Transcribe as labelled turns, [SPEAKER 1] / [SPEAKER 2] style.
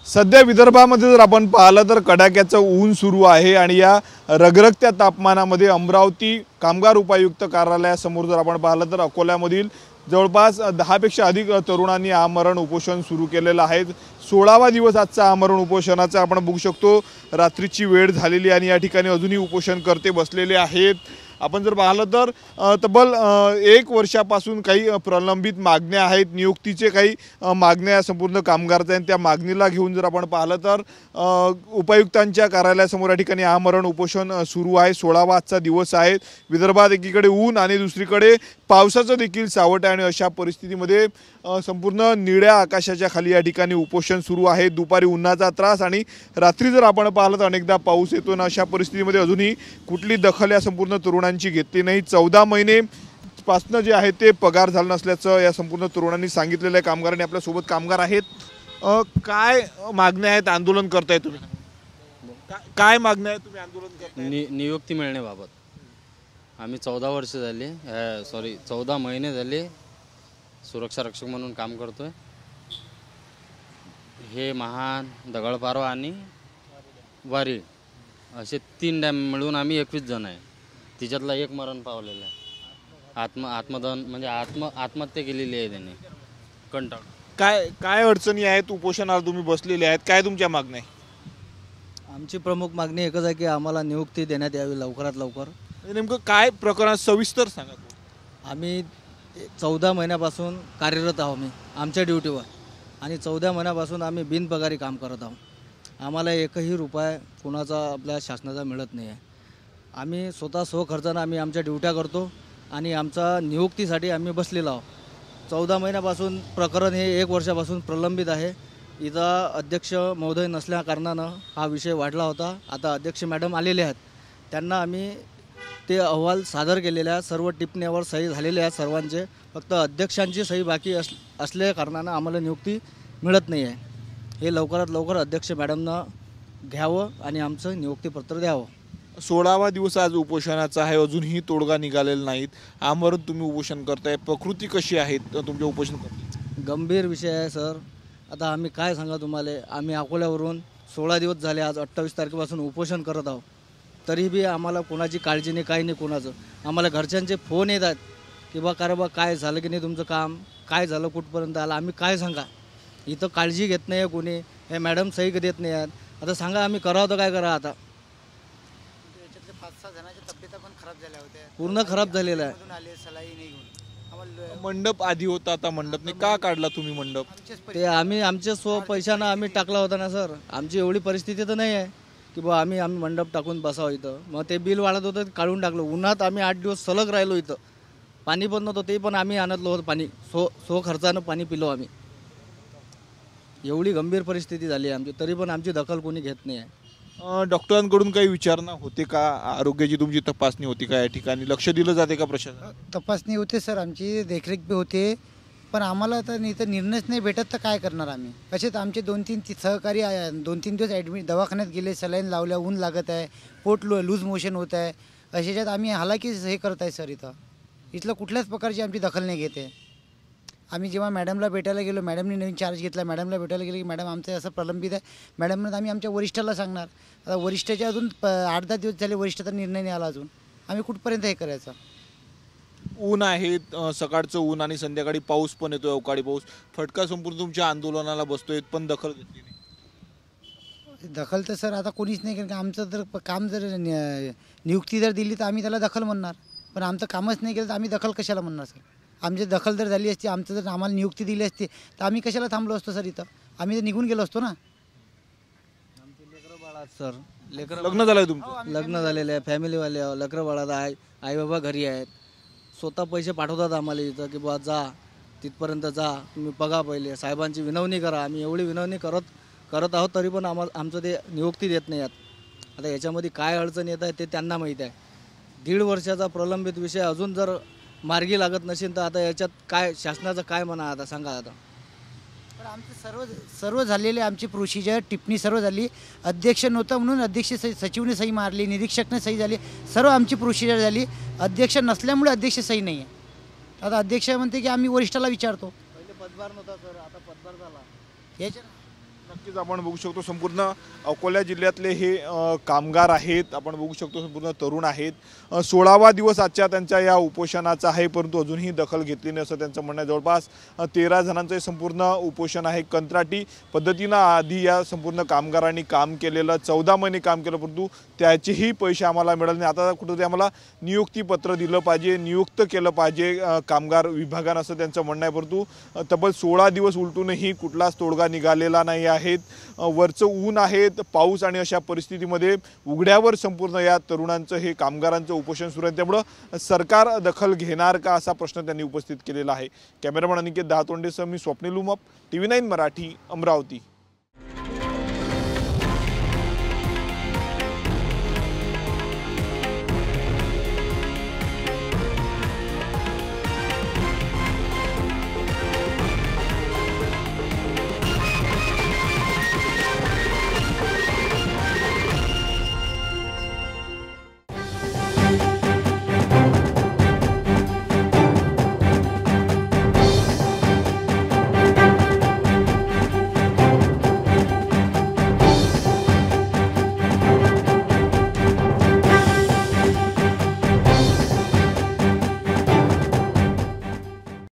[SPEAKER 1] सध्या विदर्भामध्ये जर आपण पाहिलं तर कडाक्याचं ऊन सुरू आहे आणि या रगरगत्या तापमानामध्ये अमरावती कामगार उपायुक्त कार्यालयासमोर जर आपण पाहिलं तर अकोल्यामधील जवळपास 10 पेक्षा अधिक तरुणांनी आमरण उपोषण सुरू केलेलं आहे। 16वा दिवस आजचा आमरण उपोषणाचा आपण बघू शकतो। रात्रीची वेळ झालेली आणि या ठिकाणी अजूनही उपोषणकर्ते बसलेले आहेत। आपण जर पाहिलं तर तब्बल 1 वर्षापासून काही प्रलंबित मागण्या आहेत, नियुक्तीचे काही मागण्या संपूर्ण कामगारांच्या त्या मागणीला घेऊन जर आपण पाहिलं तर उपायुक्तांच्या कार्यालयासमोर या ठिकाणी आमरण उपोषण सुरू आहे। 16वा आजचा दिवस आहे। विदर्भात एकीकडे ऊन आणि दुसरीकडे पावसाचं देखील सावट आहे आणि अशा परिस्थितीमध्ये संपूर्ण निळ्या आकाशाच्या खाली या ठिकाणी उपोषण सुरू आहे। दुपारी उन्हाचा त्रास आणि रात्री जर आपण पाहिलं तर अनेकदा पाऊस येतो ना, अशा परिस्थितीमध्ये अजूनही कुठली दखल या संपूर्ण तरुणांची घेतली नाही। 14 महिने पासनं जे आहे ते पगार झाला नसल्याचं या संपूर्ण तरुणांनी सांगितलेलं आहे। कामगारांनी आपल्या सोबत कामगार आहेत। काय मागण्या आहेत, आंदोलन करताय तुम्ही? काय मागण्या आहेत, तुम्ही आंदोलन करताय?
[SPEAKER 2] नियुक्ती मिळण्याबाबत आम्ही 14 महिने झाले सुरक्षा रक्षक म्हणून काम करतोय। हे महान, दगडपारवा आणि वारीळ असे 3 डॅम मिळून आम्ही 21 जण आहे। तिच्यातला एक मरण पावलेला आहे। आत्मदहन म्हणजे आत्महत्या केलेली आहे त्याने कंटाळ।
[SPEAKER 1] काय अडचणी आहेत? उपोषणाला तुम्ही बसलेले आहेत, काय तुमच्या मागण्या आहे?
[SPEAKER 3] आमची प्रमुख मागणी एकच आहे की आम्हाला नियुक्ती देण्यात यावी लवकरात लवकर।
[SPEAKER 1] नेमकं काय प्रकरण सविस्तर सांगा।
[SPEAKER 3] आम्ही 14 महिन्यापासून कार्यरत आहोत मी आमच्या ड्युटीवर आणि 14 महिन्यापासून आम्ही बिनपगारी काम करत आहोत। आम्हाला एकही रुपया कोणाचा आपल्या शासनाचा मिळत नाही आहे। आम्ही स्वतः स्वखर्चानं आम्ही आमच्या ड्युट्या करतो आणि आमचा नियुक्तीसाठी आम्ही बसलेलो आहोत। 14 महिन्यापासून प्रकरण हे 1 वर्षापासून प्रलंबित आहे। इथं अध्यक्ष महोदय नसल्या कारणानं हा विषय वाढला होता। आता अध्यक्ष मॅडम आलेले आहेत, त्यांना आम्ही ते अहवाल सादर केलेले आहेत। सर्व टिप्पण्यावर सही झालेले आहेत सर्वांचे, फक्त अध्यक्षांची सही बाकी असल्या कारणानं आम्हाला नियुक्ती मिळत नाही आहे। हे लवकरात लवकर अध्यक्ष मॅडमनं घ्यावं आणि आमचं नियुक्तीपत्र द्यावं।
[SPEAKER 1] 16वा दिवस आज उपोषणाचा आहे, अजूनही तोडगा निघालेला नाहीत। आमरण तुम्ही उपोषण करताय, प्रकृती कशी आहे तुमच्या उपोषण करताय?
[SPEAKER 3] गंभीर विषय आहे सर। आता आम्ही काय सांगा तुम्हाला, आम्ही अकोल्यावरून 16 दिवस झाले, आज 28 तारखेपासून उपोषण करत आहोत। तरी बी आम्हाला कोणाची काळजी नाही, काही नाही कोणाचं। आम्हाला घरच्यांचे फोन येतात की बा काय झालं की नाही, तुमचं काम काय झालं, कुठपर्यंत आलं, आम्ही काय सांगा। इथं काळजी घेत नाही आहे कोणी, हे मॅडम सही देत नाही आहेत। आता सांगा आम्ही करावं तर काय करा? आता
[SPEAKER 4] याच्यातले 5-6 जणांच्या तब्येता पण खराब झाल्या होत्या,
[SPEAKER 3] पूर्ण खराब झालेलं आहे।
[SPEAKER 1] मंडप आधी होता, आता मंडपने का काढला तुम्ही मंडप?
[SPEAKER 3] ते आम्ही आमच्या पैशानं आम्ही टाकला होता ना सर। आमची एवढी परिस्थिती तर नाही आहे की बा आम्ही मंडप टाकून बसावं इथं। मग ते बिल वाढत होतं, काढून टाकलं। उन्हात आम्ही 8 दिवस सलग राहिलो इथं। पाणी पण नव्हतं, ते पण आम्ही आणतलो होतं पाणी, सो खर्चानं पाणी पिलो आम्ही। एवढी गंभीर परिस्थिती झाली आमची, तरी पण आमची दखल कोणी घेत नाही आहे।
[SPEAKER 1] डॉक्टरांकडून काही विचारणा होते का? आरोग्याची तुमची तपासणी होती का? या ठिकाणी लक्ष दिलं जाते का प्रशासन?
[SPEAKER 4] तपासणी होते सर, आमची देखरेख बी होते, पण आम्हाला तर इथं निर्णयच नाही भेटत तर काय करणार आम्ही? असेच आमचे 2-3 सहकारी 2-3 दिवस ॲडमिट दवाखान्यात गेले, सलाईन लावल्या, ऊन लागत आहे, पोट लूज मोशन होत आहे। अशाच्यात आम्ही हालाकीच हे करत आहे सर। इथलं कुठल्याच प्रकारची आमची दखल नाही घेते। आम्ही जेव्हा मॅडमला भेटायला गेलो, मॅडमने नवीन चार्ज घेतला, मॅडमला भेटायला गेलो की मॅडम आमचं असं प्रलंबित आहे। मॅडम म्हणत आम्ही आमच्या वरिष्ठाला सांगणार। आता वरिष्ठाचे अजून 8-10 दिवस झाले, वरिष्ठाचा निर्णय नाही आला अजून। आम्ही कुठपर्यंत हे करायचं?
[SPEAKER 1] ऊन आहे, सकाळचं ऊन आणि संध्याकाळी पाऊस पण येतोय, अवकाळी पाऊस। फटका संपूर्ण तुमच्या आंदोलनाला बसतोय, पण दखल घेतली नाही।
[SPEAKER 4] दखल तर सर आता कोणीच नाही, कारण आमचं जर काम जर नियुक्ती जर दिली तर आम्ही त्याला दखल म्हणणार, पण आमचं कामच नाही केलं तर आम्ही दखल कशाला म्हणणार सर? आमची दखल जर झाली असती, आमचं जर आम्हाला नियुक्ती दिली असती तर आम्ही कशाला थांबलो असतो सर? इथं आम्ही तर निघून गेलो असतो ना।
[SPEAKER 3] आमचे लेकरं बाळात सर,
[SPEAKER 1] लग्न झालंय तुमचं?
[SPEAKER 3] लग्न झालेलं आहे, फॅमिलीवाले आहो, लेकरं बाळात आहे, आई बाबा घरी आहेत। स्वतः पैसे पाठवतात आम्हाला इथं की बा जा तिथपर्यंत जा, तुम्ही बघा पहिले, साहेबांची विनवणी करा। आम्ही एवढी विनवणी करत आहोत, तरी पण आमचं ते नियुक्ती देत नाही आहेत। आता याच्यामध्ये काय अडचण येत आहे ते त्यांना माहीत आहे। 1.5 वर्षाचा प्रलंबित विषय अजून जर मार्गी लागत नसेल तर आता याच्यात काय शासनाचं काय म्हणा? आता सांगा। आता
[SPEAKER 4] पण आमचं सर्व झालेले, आमची प्रोसिजर टिप्पणी सर्व झाली। अध्यक्ष नव्हता म्हणून अध्यक्ष सचिवने सही मारली, निरीक्षकने सही झाली, सर्व आमची प्रोसिजर झाली। अध्यक्ष नसल्यामुळे अध्यक्ष सही नाही आहे। आता अध्यक्ष म्हणते की आम्ही वरिष्ठाला विचारतो।
[SPEAKER 3] पहिले पदभार नव्हता सर, आता पदभार झाला।
[SPEAKER 4] याच्या
[SPEAKER 1] नक्कीच आपण बघू शकतो संपूर्ण अकोला जिल्ह्यातले हे कामगार आहेत. आपण बघू शकतो संपूर्ण तरुण आहेत. 16वा दिवस आजच्या त्यांच्या या उपोषणाचा आहे, परंतु अजूनही दखल घेतली नाही असं त्यांचं म्हणणं आहे. जवळपास 13 जणांचं हे संपूर्ण उपोषण आहे. कंत्राटी पद्धतीनं आधी या संपूर्ण कामगारांनी काम केलेलं, 14 महिने काम केलं, परंतु त्याचेही पैसे आम्हाला मिळाले नाही. आता कुठंतरी आम्हाला नियुक्तीपत्र दिलं पाहिजे, नियुक्त केलं पाहिजे कामगार विभागानं असं त्यांचं म्हणणं आहे. परंतु तब्बल 16 दिवस उलटूनही कुठलाच तोडगा निघालेला नाही आहेत. वरचं ऊन आहेत, पाऊस आणि अशा परिस्थितीमध्ये उघड्यावर संपूर्ण या तरुणांचं हे कामगारांचं उपोषण सुरू आहे. त्यामुळं सरकार दखल घेणार का असा प्रश्न त्यांनी उपस्थित केलेला आहे. कॅमेरामॅन अनिकेत दहातोंडेसह मी स्वप्नील उमप, TV9 मराठी, अमरावती.